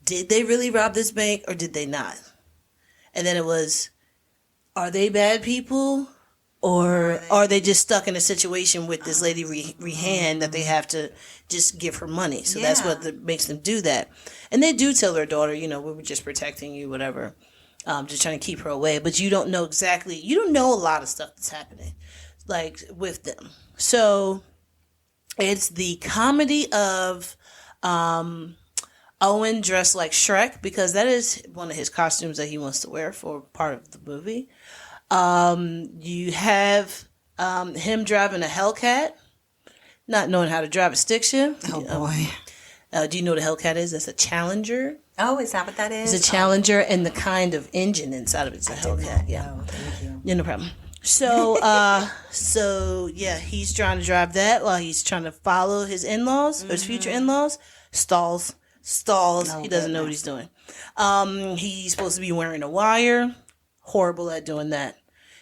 did they really rob this bank or did they not? And then it was, are they bad people or are they just stuck in a situation with this lady Rehan that they have to just give her money? So that's what makes them do that. And they do tell their daughter, we were just protecting you, whatever, just trying to keep her away. But you don't know exactly, you don't know a lot of stuff that's happening like with them. So it's the comedy of Owen dressed like Shrek, because that is one of his costumes that he wants to wear for part of the movie. You have him driving a Hellcat, not knowing how to drive a stick shift. Oh, boy. Do you know what a Hellcat is? That's a Challenger. Oh, is that what that is? It's a Challenger, and the kind of engine inside of it's a Hellcat. Yeah. Oh, thank you. Yeah, no problem. So, he's trying to drive that while he's trying to follow his in-laws, or his future in-laws. Stalls. Oh, He doesn't know what he's doing. He's supposed to be wearing a wire. Horrible at doing that.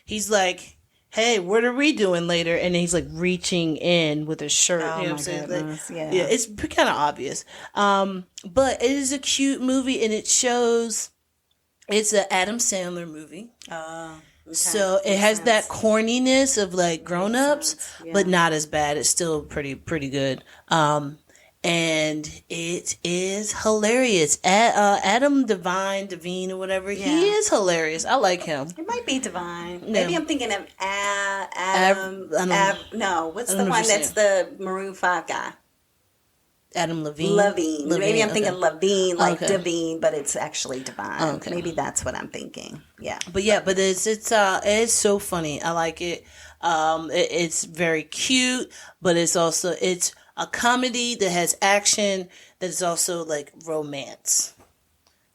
He's like, hey, what are we doing later? And he's like reaching in with his shirt. Oh, you know my what I'm saying? goodness. Like, yeah, it's kind of obvious. But it is a cute movie, and it shows it's an Adam Sandler movie. Okay. So it has that corniness of like grown-ups, but not as bad. It's still pretty good. And it is hilarious. Adam Devine or whatever, he is hilarious. I like him. It might be Divine. Yeah. Maybe I'm thinking of Adam. No, what's the one that's the Maroon 5 guy? Adam Levine. Maybe I'm thinking Levine, like Okay. Devine, but it's actually Divine. Okay. Maybe that's what I'm thinking. Yeah. But it's so funny. I like it. It's very cute, but it's a comedy that has action that is also like romance.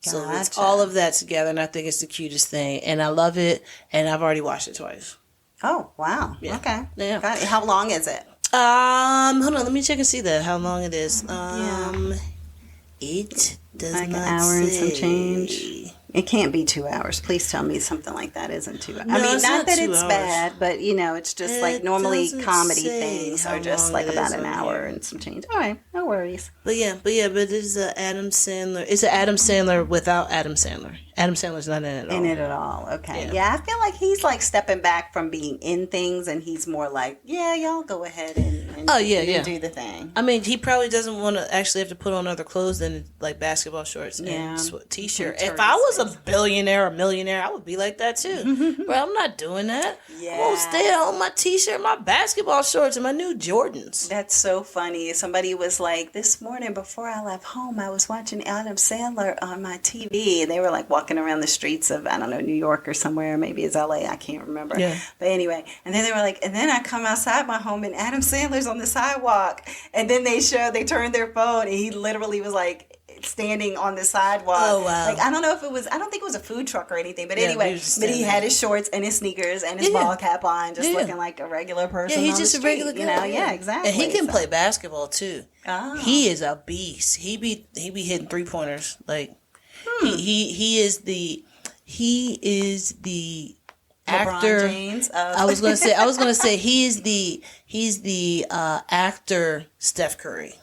So it's Gotcha. all of that together, and I think it's the cutest thing, and I love it, and I've already watched it twice. Oh, wow. Yeah. Okay. Yeah. Got it. How long is it? Hold on, let me check and see how long it is. It does Like an not hour and some say. change? It can't be 2 hours. Please tell me something like that isn't 2 hours. No, I mean, it's not not that 2 it's hours. bad, but it's just like It normally doesn't comedy say things how are just long like it about is an on hour here. and some change. All right, no worries. But it is an Adam Sandler. It's an Adam Sandler without Adam Sandler. Adam Sandler's not in it at all. In it at all. Okay. Yeah. Yeah, I feel like he's like stepping back from being in things, and he's more like, yeah, y'all go ahead and do the thing. I mean, he probably doesn't want to actually have to put on other clothes than like basketball shorts and t-shirt. Some If I was turtles. a billionaire or millionaire, I would be like that too. Bro, I'm not doing that. I'm gonna stay at home, my t-shirt, my basketball shorts, and my new Jordans. That's so funny. Somebody was like, this morning before I left home, I was watching Adam Sandler on my TV. And they were like walking around the streets of, I don't know, New York or somewhere. Maybe it's LA. I can't remember. Yeah. But anyway, and then they were like, and then I come outside my home and Adam Sandler's on the sidewalk. And then they turned their phone and he literally was like, standing on the sidewalk. Oh, wow. Like, I don't think it was a food truck or anything, but Yeah, anyway, he was just but he standing had his shorts and his sneakers and his ball cap on, just looking like a regular person. Yeah, he's on just the a street, regular guy. Yeah, exactly. And he can play basketball too. Oh. He is a beast. He be hitting 3-pointers. Like he is the actor. LeBron James. I was gonna say he's the actor Steph Curry.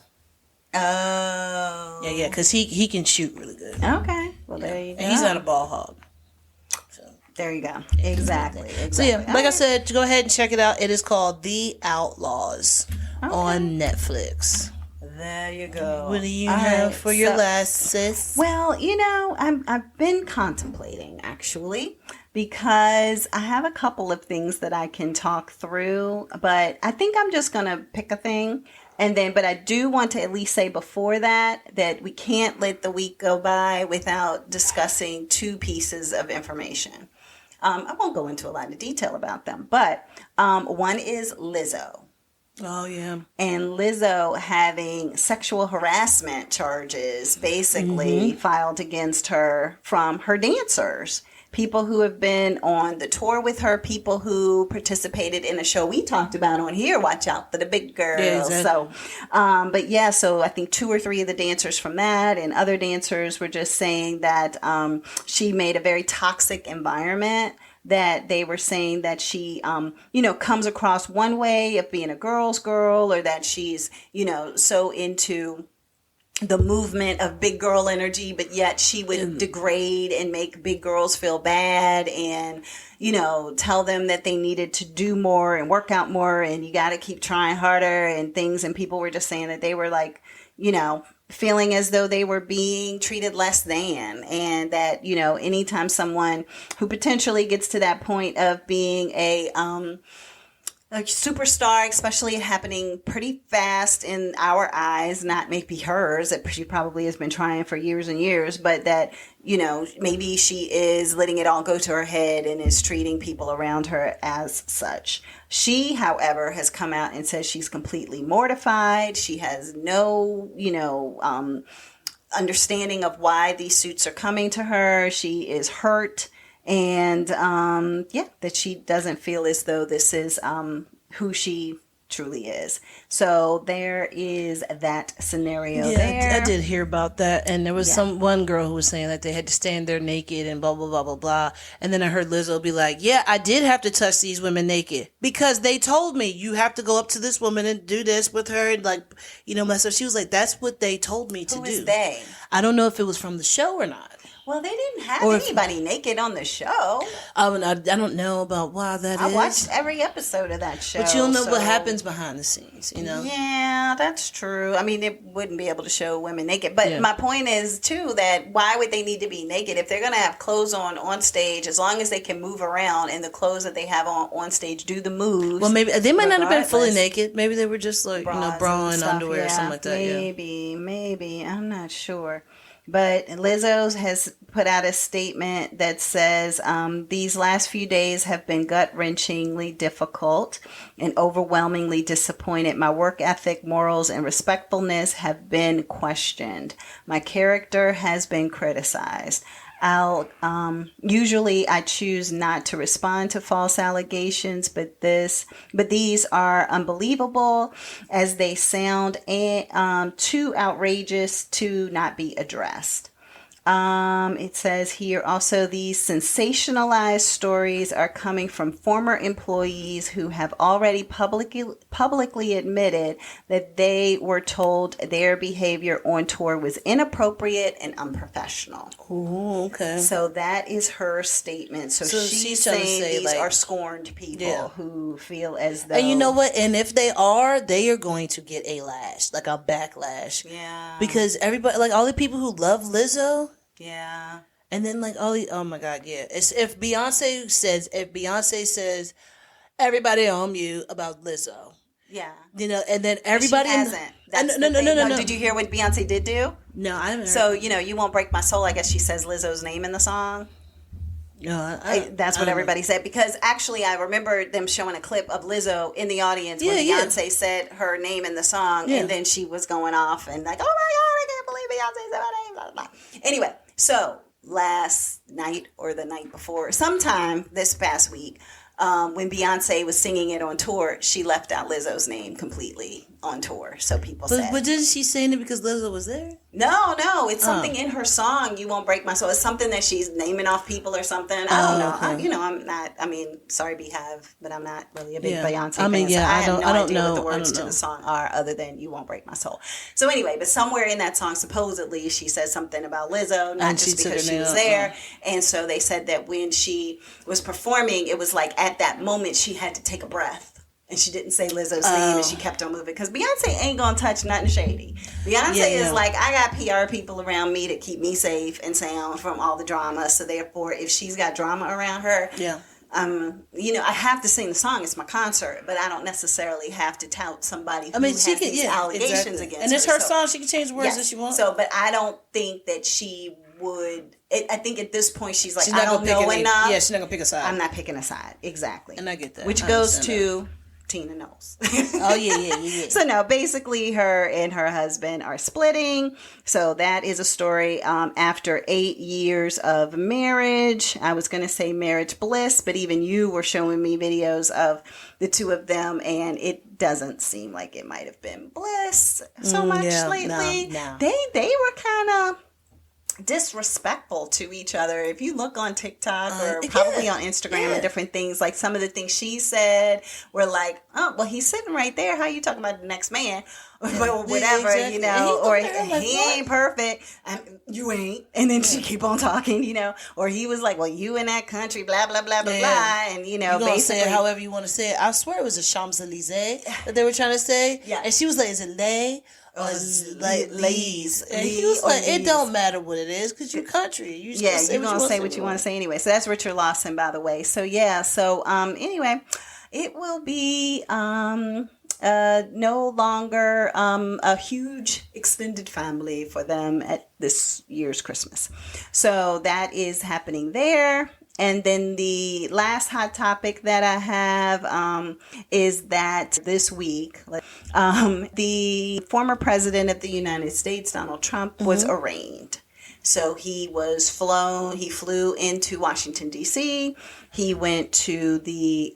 Oh. Yeah, because he can shoot really good. Okay. Well, there you go. And he's not a ball hog. So. There you go. Exactly. So yeah, like I said, go ahead and check it out. It is called The Outlaws on Netflix. There you go. What do you All have right, for your last, sis? Well, I've been contemplating actually, because I have a couple of things that I can talk through, but I think I'm just gonna pick a thing And then, but I do want to at least say before that we can't let the week go by without discussing two pieces of information. I won't go into a lot of detail about them, but one is Lizzo. Oh, yeah. And Lizzo having sexual harassment charges basically filed against her from her dancers. People who have been on the tour with her, people who participated in a show we talked about on here, Watch Out for the Big Girls. Yeah, exactly. So I think 2 or 3 of the dancers from that and other dancers were just saying that she made a very toxic environment, that they were saying that she, comes across one way of being a girl's girl, or that she's, so into the movement of big girl energy, but yet she would degrade and make big girls feel bad and, tell them that they needed to do more and work out more and you got to keep trying harder and things. And people were just saying that they were like, feeling as though they were being treated less than, and that, anytime someone who potentially gets to that point of being a superstar, especially happening pretty fast in our eyes, not maybe hers, that she probably has been trying for years and years, but that, maybe she is letting it all go to her head and is treating people around her as such. She, however, has come out and says she's completely mortified. She has no, understanding of why these suits are coming to her. She is hurt. And, that she doesn't feel as though this is who she truly is. So there is that scenario there. I did hear about that. And there was one girl who was saying that they had to stand there naked and blah, blah, blah, blah, blah. And then I heard Lizzo be like, yeah, I did have to touch these women naked because they told me you have to go up to this woman and do this with her. And like, so she was like, that's what they told me to do. Who is they? I don't know if it was from the show or not. Well, they didn't have anybody naked on the show. I don't know about why that is. I watched every episode of that show. But you'll know what happens behind the scenes, Yeah, that's true. I mean, it wouldn't be able to show women naked. But my point is, too, that why would they need to be naked? If they're going to have clothes on stage, as long as they can move around and the clothes that they have on stage do the moves. Well, maybe they might not have been fully naked. Maybe they were just like, bra and underwear or something like that. Maybe. I'm not sure. But Lizzo has put out a statement that says, these last few days have been gut-wrenchingly difficult and overwhelmingly disappointed. My work ethic, morals, and respectfulness have been questioned. My character has been criticized. Usually I choose not to respond to false allegations, but these are unbelievable as they sound and too outrageous to not be addressed. It says here also these sensationalized stories are coming from former employees who have already publicly admitted that they were told their behavior on tour was inappropriate and unprofessional. Oh, okay. So that is her statement. So she's saying these are scorned people who feel as though... And you know what? And if they are going to get a lash, like a backlash. Yeah. Because everybody, like all the people who love Lizzo... Yeah. And then like oh my God, yeah. It's if Beyonce says everybody on mute about Lizzo. Yeah. And then everybody she hasn't. No. Did you hear what Beyonce did do? No, I haven't heard. So, You Won't Break My Soul, I guess she says Lizzo's name in the song. No, that's what everybody said. Because actually, I remember them showing a clip of Lizzo in the audience when Beyonce said her name in the song, and then she was going off and like, oh my God, I can't believe Beyonce said my name, blah, blah, blah. Anyway, so last night or the night before, sometime this past week, when Beyonce was singing it on tour, she left out Lizzo's name completely on tour. So people said. But didn't she say it because Lizzo was there? No. It's something in her song, You Won't Break My Soul. It's something that she's naming off people or something. I don't know. Okay. I'm not, sorry, Beehive, but I'm not really a big Beyonce fan. I have no I don't idea know what the words to the song are other than You Won't Break My Soul. So anyway, but somewhere in that song, supposedly, she said something about Lizzo, not just because she was there. And so they said that when she was performing, it was like at that moment she had to take a breath. And she didn't say Lizzo's name, and she kept on moving. Because Beyonce ain't going to touch nothing shady. Beyonce is like, I got PR people around me to keep me safe and sound from all the drama. So therefore, if she's got drama around her, I have to sing the song. It's my concert, but I don't necessarily have to tout somebody who has she can, these allegations against her. And it's her song. She can change the words if she wants. So, but I don't think that she would. I think at this point she's like, I don't know enough. Yeah, she's not gonna pick a side. I'm not picking a side. Exactly. And I get that. Which goes to Tina Knowles. Oh, yeah. So no, basically her and her husband are splitting. So that is a story after 8 years of marriage. I was going to say marriage bliss, but even you were showing me videos of the two of them, and it doesn't seem like it might have been bliss so much lately. No. They were kind of disrespectful to each other. If you look on TikTok or probably on Instagram and different things, like some of the things she said were like, oh, well, he's sitting right there. How you talking about the next man? Or whatever, or he ain't perfect. You ain't. And then she keep on talking, or he was like, well, you in that country, blah, blah, blah, blah, blah. And, you're gonna basically say it however you want to say it. I swear it was a Champs-Elysees that they were trying to say. Yeah. And she was like, is it lay? Or like Lee's, and he was like, "It don't matter what it is, because you country. You just you're gonna say what you want to say anyway." So that's Richard Lawson, by the way. So anyway, it will be no longer a huge extended family for them at this year's Christmas. So that is happening there. And then the last hot topic that I have is that this week, the former president of the United States, Donald Trump, was arraigned. So he flew into Washington, D.C. He went to the,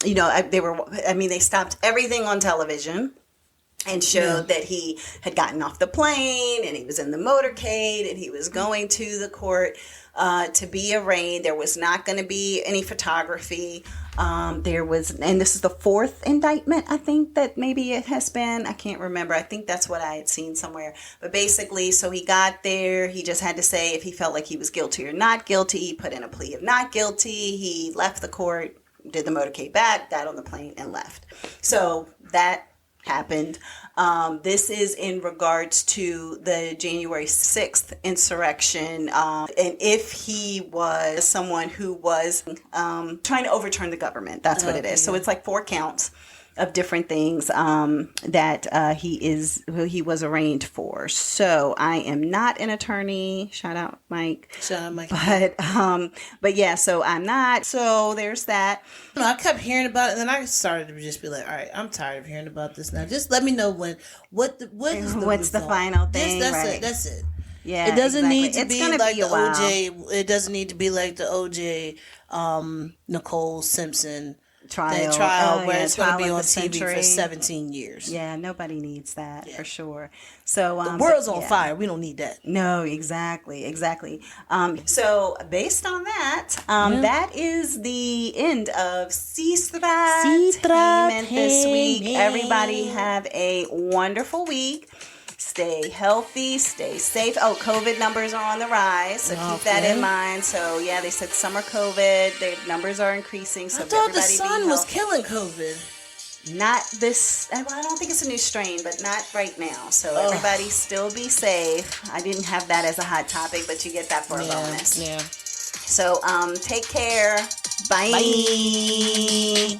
they stopped everything on television and showed that he had gotten off the plane and he was in the motorcade and he was going to the court to be arraigned. There was not going to be any photography. And this is the fourth indictment, I think, that maybe it has been. I can't remember. I think that's what I had seen somewhere. But basically, so he got there. He just had to say if he felt like he was guilty or not guilty. He put in a plea of not guilty. He left the court, did the motorcade back, got on the plane, and left. So that happened. This is in regards to the January 6th insurrection. And if he was someone who was trying to overturn the government, that's what it is. So it's like 4 counts of different things that he was arraigned for. So I am not an attorney. Shout out Mike. But yeah, so I'm not. So there's that. I kept hearing about it, and then I started to just be like, all right, I'm tired of hearing about this now. Just let me know what's the final thing. That's it. Yeah, it doesn't need to be like the OJ. It doesn't need to be like the OJ Nicole Simpson trial where it's going to be on TV for 17 years. Yeah, nobody needs that for sure. So the world's on fire. We don't need that. No, exactly. So based on that, that is the end of Sestra-Tainment this week. Everybody have a wonderful week. Stay healthy, stay safe. Oh, COVID numbers are on the rise, so keep that in mind. So, yeah, they said summer COVID, their numbers are increasing. So I thought the sun was killing COVID. Not this, I don't think it's a new strain, but not right now. So, everybody still be safe. I didn't have that as a hot topic, but you get that for a bonus. Yeah. So, take care. Bye.